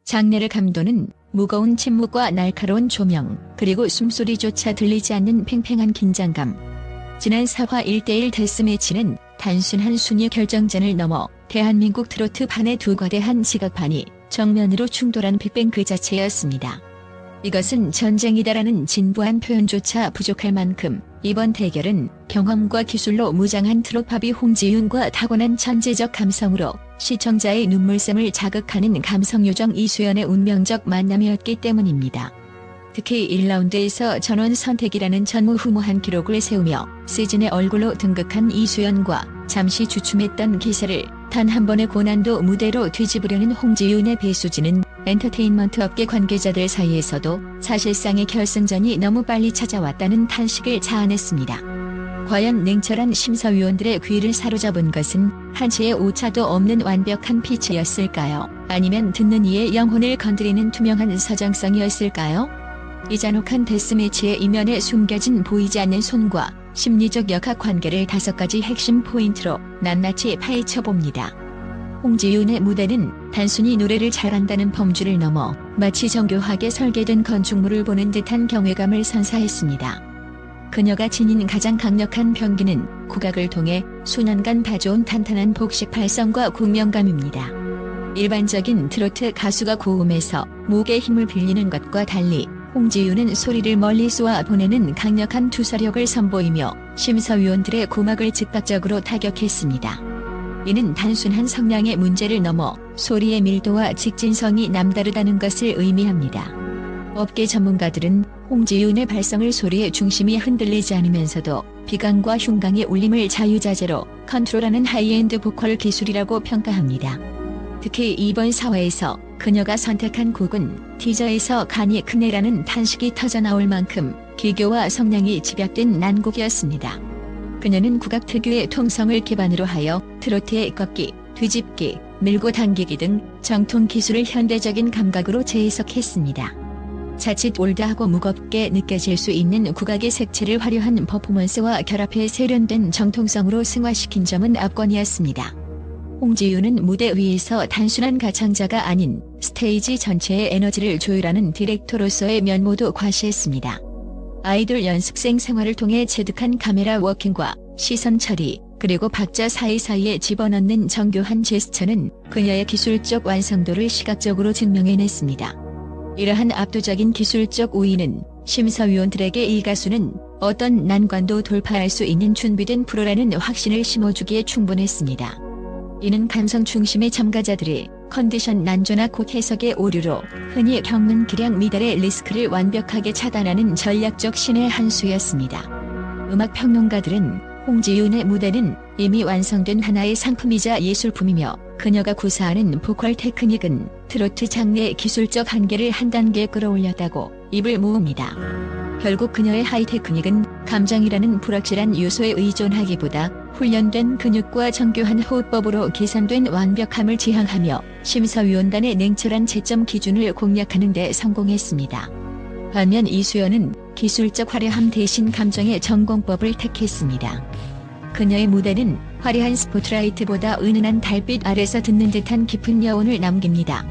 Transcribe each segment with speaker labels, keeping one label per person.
Speaker 1: 장내를 감도는 무거운 침묵과 날카로운 조명, 그리고 숨소리조차 들리지 않는 팽팽한 긴장감. 지난 4화 1대1 데스매치는 단순한 순위 결정전을 넘어 대한민국 트로트판의 두 거대한 지각판이 정면으로 충돌한 빅뱅 그 자체였습니다. 이것은 전쟁이다라는 진부한 표현조차 부족할 만큼 이번 대결은 경험과 기술로 무장한 트롯팝이 홍지윤과 타고난 천재적 감성으로 시청자의 눈물샘을 자극하는 감성요정 이수연의 운명적 만남이었기 때문입니다. 특히 1라운드에서 전원 선택이라는 전무후무한 기록을 세우며 시즌의 얼굴로 등극한 이수연과 잠시 주춤했던 기세를 단 한 번의 고난도 무대로 뒤집으려는 홍지윤의 배수진은 엔터테인먼트 업계 관계자들 사이에서도 사실상의 결승전이 너무 빨리 찾아왔다는 탄식을 자아냈습니다. 과연 냉철한 심사위원들의 귀를 사로잡은 것은 한치의 오차도 없는 완벽한 피치였을까요? 아니면 듣는 이의 영혼을 건드리는 투명한 서정성이었을까요? 이 잔혹한 데스매치의 이면에 숨겨진 보이지 않는 손과 심리적 역학관계를 5가지 핵심 포인트로 낱낱이 파헤쳐봅니다. 홍지윤의 무대는 단순히 노래를 잘한다는 범주를 넘어 마치 정교하게 설계된 건축물을 보는 듯한 경외감을 선사했습니다. 그녀가 지닌 가장 강력한 병기는 국악을 통해 수년간 다져온 탄탄한 복식 발성과 공명감입니다. 일반적인 트로트 가수가 고음에서 목에 힘을 빌리는 것과 달리 홍지윤은 소리를 멀리 쏘아 보내는 강력한 투사력을 선보이며 심사위원들의 고막을 즉각적으로 타격했습니다. 이는 단순한 성량의 문제를 넘어 소리의 밀도와 직진성이 남다르다는 것을 의미합니다. 업계 전문가들은 홍지윤의 발성을 소리의 중심이 흔들리지 않으면서도 비강과 흉강의 울림을 자유자재로 컨트롤하는 하이엔드 보컬 기술이라고 평가합니다. 특히 이번 4화에서 그녀가 선택한 곡은 티저에서 간이 크네라는 탄식이 터져나올 만큼 기교와 성량이 집약된 난곡이었습니다. 그녀는 국악 특유의 통성을 기반으로 하여 트로트의 꺾기, 뒤집기, 밀고 당기기 등 정통 기술을 현대적인 감각으로 재해석했습니다. 자칫 올드하고 무겁게 느껴질 수 있는 국악의 색채를 화려한 퍼포먼스와 결합해 세련된 정통성으로 승화시킨 점은 압권이었습니다. 홍지윤은 무대 위에서 단순한 가창자가 아닌 스테이지 전체의 에너지를 조율하는 디렉터로서의 면모도 과시했습니다. 아이돌 연습생 생활을 통해 체득한 카메라 워킹과 시선 처리, 그리고 박자 사이사이에 집어넣는 정교한 제스처는 그녀의 기술적 완성도를 시각적으로 증명해냈습니다. 이러한 압도적인 기술적 우위는 심사위원들에게 이 가수는 어떤 난관도 돌파할 수 있는 준비된 프로라는 확신을 심어주기에 충분했습니다. 이는 감성 중심의 참가자들이 컨디션 난조나 곡 해석의 오류로 흔히 겪는 기량 미달의 리스크를 완벽하게 차단하는 전략적 신의 한 수였습니다. 음악평론가들은 홍지윤의 무대는 이미 완성된 하나의 상품이자 예술품이며 그녀가 구사하는 보컬 테크닉은 트로트 장르의 기술적 한계를 한 단계 끌어올렸다고 입을 모읍니다. 결국 그녀의 하이 테크닉은 감정이라는 불확실한 요소에 의존하기보다 훈련된 근육과 정교한 호흡법으로 계산된 완벽함을 지향하며 심사위원단의 냉철한 채점 기준을 공략하는 데 성공했습니다. 반면 이수연은 기술적 화려함 대신 감정의 전공법을 택했습니다. 그녀의 무대는 화려한 스포트라이트보다 은은한 달빛 아래서 듣는 듯한 깊은 여운을 남깁니다.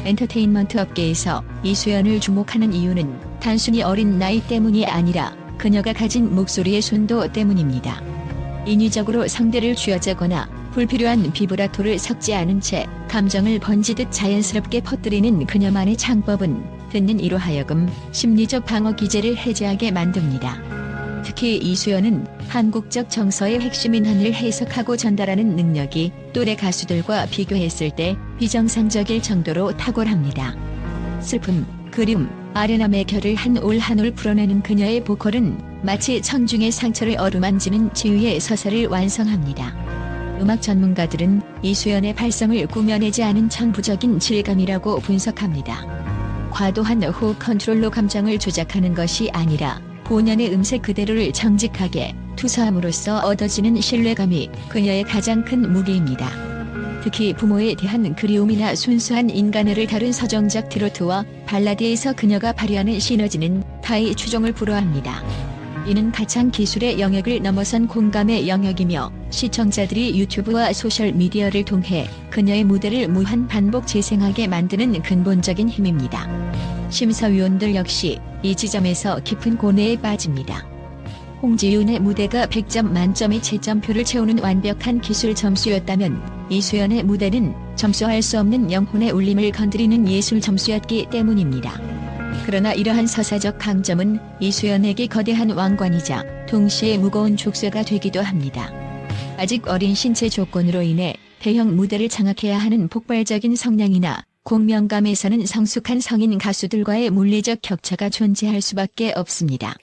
Speaker 1: 엔터테인먼트 업계에서 이수연을 주목하는 이유는 단순히 어린 나이 때문이 아니라 그녀가 가진 목소리의 순도 때문입니다. 인위적으로 상대를 쥐어짜거나 불필요한 비브라토를 섞지 않은 채 감정을 번지듯 자연스럽게 퍼뜨리는 그녀만의 창법은 듣는 이로 하여금 심리적 방어 기제를 해제하게 만듭니다. 특히 이수연은 한국적 정서의 핵심인 한을 해석하고 전달하는 능력이 또래 가수들과 비교했을 때 비정상적일 정도로 탁월합니다. 슬픔, 그리움, 아련함의 결을 한 올 한 올 풀어내는 그녀의 보컬은 마치 청중의 상처를 어루만지는 치유의 서사를 완성합니다. 음악 전문가들은 이수연의 발성을 꾸며내지 않은 천부적인 질감이라고 분석합니다. 과도한 호흡 컨트롤로 감정을 조작하는 것이 아니라 본연의 음색 그대로를 정직하게 투사함으로써 얻어지는 신뢰감이 그녀의 가장 큰 무기입니다. 특히 부모에 대한 그리움이나 순수한 인간애를 다룬 서정적 트로트와 발라드에서 그녀가 발휘하는 시너지는 타의 추종을 불허합니다. 이는 가창 기술의 영역을 넘어선 공감의 영역이며 시청자들이 유튜브와 소셜미디어를 통해 그녀의 무대를 무한 반복 재생하게 만드는 근본적인 힘입니다. 심사위원들 역시 이 지점에서 깊은 고뇌에 빠집니다. 홍지윤의 무대가 100점 만점의 채점표를 채우는 완벽한 기술 점수였다면 이수연의 무대는 점수할 수 없는 영혼의 울림을 건드리는 예술 점수였기 때문입니다. 그러나 이러한 서사적 강점은 이수연에게 거대한 왕관이자 동시에 무거운 족쇄가 되기도 합니다. 아직 어린 신체 조건으로 인해 대형 무대를 장악해야 하는 폭발적인 성량이나 공명감에서는 성숙한 성인 가수들과의 물리적 격차가 존재할 수밖에 없습니다.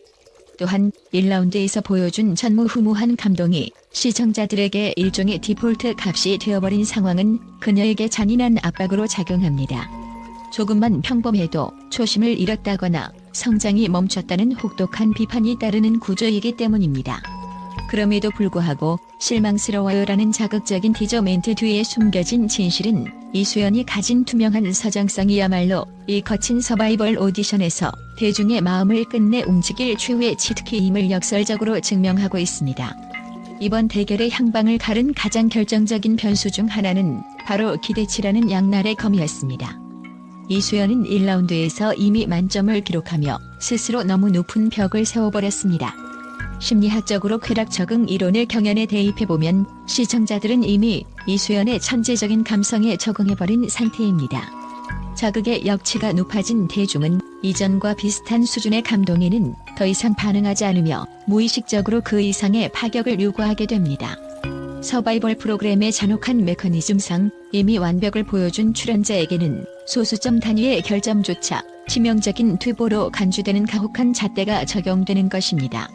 Speaker 1: 또한 1라운드에서 보여준 전무후무한 감동이 시청자들에게 일종의 디폴트 값이 되어버린 상황은 그녀에게 잔인한 압박으로 작용합니다. 조금만 평범해도 초심을 잃었다거나 성장이 멈췄다는 혹독한 비판이 따르는 구조이기 때문입니다. 그럼에도 불구하고 실망스러워요라는 자극적인 티저 멘트 뒤에 숨겨진 진실은 이수연이 가진 투명한 서정성이야말로 이 거친 서바이벌 오디션에서 대중의 마음을 끝내 움직일 최후의 치트키임을 역설적으로 증명하고 있습니다. 이번 대결의 향방을 가른 가장 결정적인 변수 중 하나는 바로 기대치라는 양날의 검이었습니다. 이수연은 1라운드에서 이미 만점을 기록하며 스스로 너무 높은 벽을 세워버렸습니다. 심리학적으로 쾌락 적응 이론을 경연에 대입해보면 시청자들은 이미 이수연의 천재적인 감성에 적응해버린 상태입니다. 자극의 역치가 높아진 대중은 이전과 비슷한 수준의 감동에는 더 이상 반응하지 않으며 무의식적으로 그 이상의 파격을 요구하게 됩니다. 서바이벌 프로그램의 잔혹한 메커니즘상 이미 완벽을 보여준 출연자에게는 소수점 단위의 결점조차 치명적인 퇴보로 간주되는 가혹한 잣대가 적용되는 것입니다.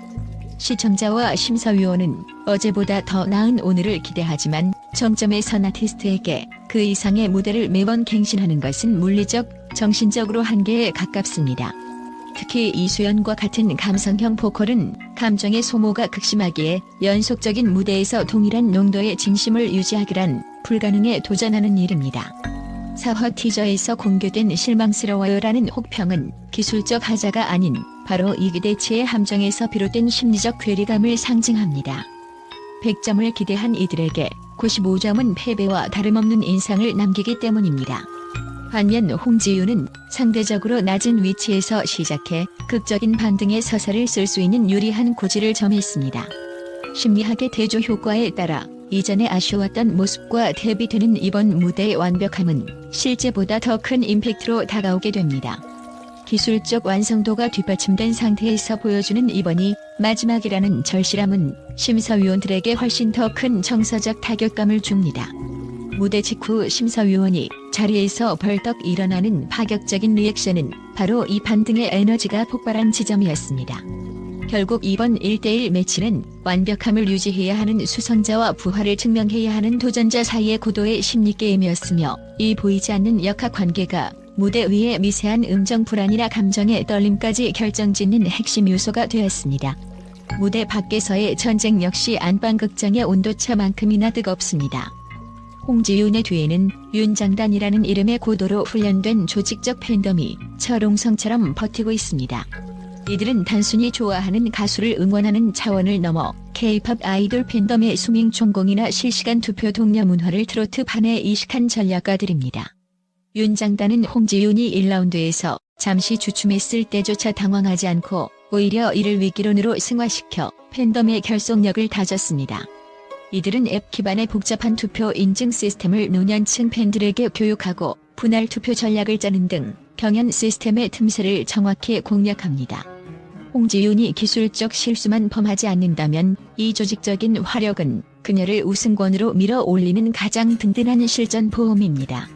Speaker 1: 시청자와 심사위원은 어제보다 더 나은 오늘을 기대하지만 정점에 선 아티스트에게 그 이상의 무대를 매번 갱신하는 것은 물리적, 정신적으로 한계에 가깝습니다. 특히 이수연과 같은 감성형 보컬은 감정의 소모가 극심하기에 연속적인 무대에서 동일한 농도의 진심을 유지하기란 불가능에 도전하는 일입니다. 4화 티저에서 공개된 실망스러워요라는 혹평은 기술적 하자가 아닌 바로 이 기대치의 함정에서 비롯된 심리적 괴리감을 상징합니다. 100점을 기대한 이들에게 95점은 패배와 다름없는 인상을 남기기 때문입니다. 반면 홍지윤은 상대적으로 낮은 위치에서 시작해 극적인 반등의 서사를 쓸 수 있는 유리한 고지를 점했습니다. 심리학의 대조 효과에 따라 이전에 아쉬웠던 모습과 대비되는 이번 무대의 완벽함은 실제보다 더 큰 임팩트로 다가오게 됩니다. 기술적 완성도가 뒷받침된 상태에서 보여주는 이번이 마지막이라는 절실함은 심사위원들에게 훨씬 더 큰 정서적 타격감을 줍니다. 무대 직후 심사위원이 자리에서 벌떡 일어나는 파격적인 리액션은 바로 이 반등의 에너지가 폭발한 지점이었습니다. 결국 이번 1대1 매치는 완벽함을 유지해야 하는 수성자와 부활을 증명해야 하는 도전자 사이의 고도의 심리게임이었으며 이 보이지 않는 역학관계가 무대 위의 미세한 음정 불안이나 감정의 떨림까지 결정짓는 핵심 요소가 되었습니다. 무대 밖에서의 전쟁 역시 안방극장의 온도차만큼이나 뜨겁습니다. 홍지윤의 뒤에는 윤장단이라는 이름의 고도로 훈련된 조직적 팬덤이 철옹성처럼 버티고 있습니다. 이들은 단순히 좋아하는 가수를 응원하는 차원을 넘어 K-POP 아이돌 팬덤의 수밍 총공이나 실시간 투표 동료 문화를 트로트판에 이식한 전략가들입니다. 윤장단은 홍지윤이 1라운드에서 잠시 주춤했을 때조차 당황하지 않고 오히려 이를 위기론으로 승화시켜 팬덤의 결속력을 다졌습니다. 이들은 앱 기반의 복잡한 투표 인증 시스템을 노년층 팬들에게 교육하고 분할 투표 전략을 짜는 등 경연 시스템의 틈새를 정확히 공략합니다. 홍지윤이 기술적 실수만 범하지 않는다면 이 조직적인 화력은 그녀를 우승권으로 밀어 올리는 가장 든든한 실전 보험입니다.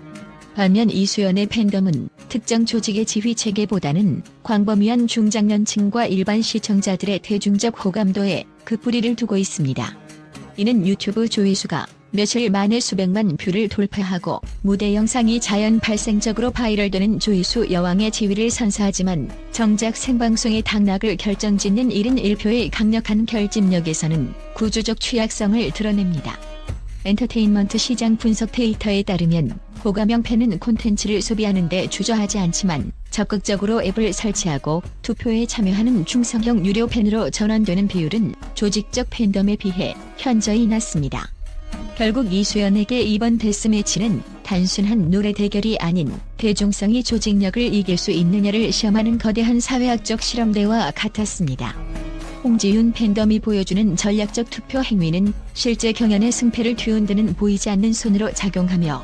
Speaker 1: 반면 이수연의 팬덤은 특정 조직의 지휘 체계보다는 광범위한 중장년층과 일반 시청자들의 대중적 호감도에 그 뿌리를 두고 있습니다. 이는 유튜브 조회수가 며칠 만에 수백만 뷰를 돌파하고 무대 영상이 자연 발생적으로 바이럴되는 조회수 여왕의 지위를 선사하지만 정작 생방송의 당락을 결정짓는 1인 1표의 강력한 결집력에서는 구조적 취약성을 드러냅니다. 엔터테인먼트 시장 분석 데이터에 따르면 호감형 팬은 콘텐츠를 소비하는 데 주저하지 않지만 적극적으로 앱을 설치하고 투표에 참여하는 중성형 유료 팬으로 전환되는 비율은 조직적 팬덤에 비해 현저히 낮습니다. 결국 이수연에게 이번 데스매치는 단순한 노래 대결이 아닌 대중성이 조직력을 이길 수 있느냐를 시험하는 거대한 사회학적 실험대와 같았습니다. 홍지윤 팬덤이 보여주는 전략적 투표 행위는 실제 경연의 승패를 뒤흔드는 보이지 않는 손으로 작용하며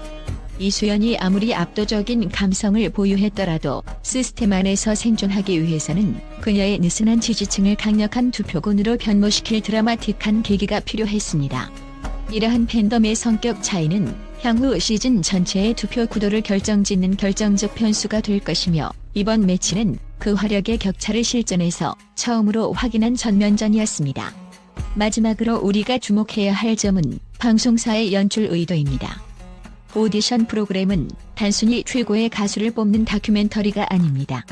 Speaker 1: 이수연이 아무리 압도적인 감성을 보유했더라도 시스템 안에서 생존하기 위해서는 그녀의 느슨한 지지층을 강력한 투표군으로 변모시킬 드라마틱한 계기가 필요했습니다. 이러한 팬덤의 성격 차이는 향후 시즌 전체의 투표 구도를 결정짓는 결정적 변수가 될 것이며 이번 매치는 그 화력의 격차를 실전에서 처음으로 확인한 전면전이었습니다. 마지막으로 우리가 주목해야 할 점은 방송사의 연출 의도입니다. 오디션 프로그램은 단순히 최고의 가수를 뽑는 다큐멘터리가 아닙니다.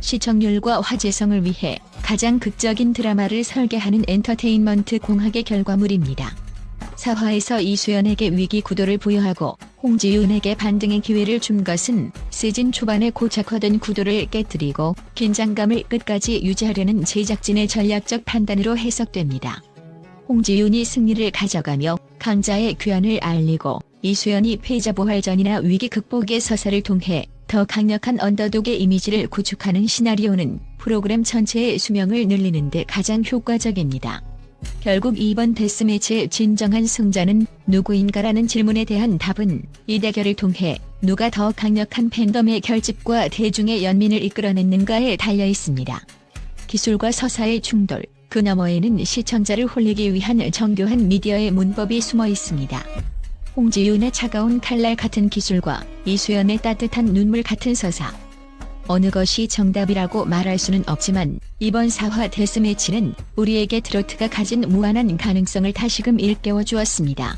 Speaker 1: 시청률과 화제성을 위해 가장 극적인 드라마를 설계하는 엔터테인먼트 공학의 결과물입니다. 4화에서 이수연에게 위기 구도를 부여하고 홍지윤에게 반등의 기회를 준 것은 시즌 초반에 고착화된 구도를 깨뜨리고 긴장감을 끝까지 유지하려는 제작진의 전략적 판단으로 해석됩니다. 홍지윤이 승리를 가져가며 강자의 귀환을 알리고 이수연이 패자 부활전이나 위기 극복의 서사를 통해 더 강력한 언더독의 이미지를 구축하는 시나리오는 프로그램 전체의 수명을 늘리는 데 가장 효과적입니다. 결국 이번 데스매치의 진정한 승자는 누구인가라는 질문에 대한 답은 이 대결을 통해 누가 더 강력한 팬덤의 결집과 대중의 연민을 이끌어냈는가에 달려 있습니다. 기술과 서사의 충돌, 그 너머에는 시청자를 홀리기 위한 정교한 미디어의 문법이 숨어 있습니다. 홍지윤의 차가운 칼날 같은 기술과 이수연의 따뜻한 눈물 같은 서사. 어느 것이 정답이라고 말할 수는 없지만 이번 4화 데스매치는 우리에게 트로트가 가진 무한한 가능성을 다시금 일깨워 주었습니다.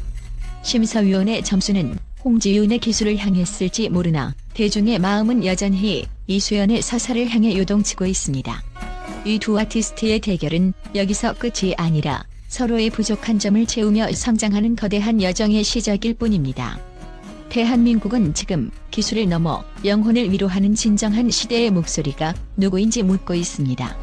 Speaker 1: 심사위원의 점수는 홍지윤의 기술을 향했을지 모르나 대중의 마음은 여전히 이수연의 서사를 향해 요동치고 있습니다. 이 두 아티스트의 대결은 여기서 끝이 아니라 서로의 부족한 점을 채우며 성장하는 거대한 여정의 시작일 뿐입니다. 대한민국은 지금 기술을 넘어 영혼을 위로하는 진정한 시대의 목소리가 누구인지 묻고 있습니다.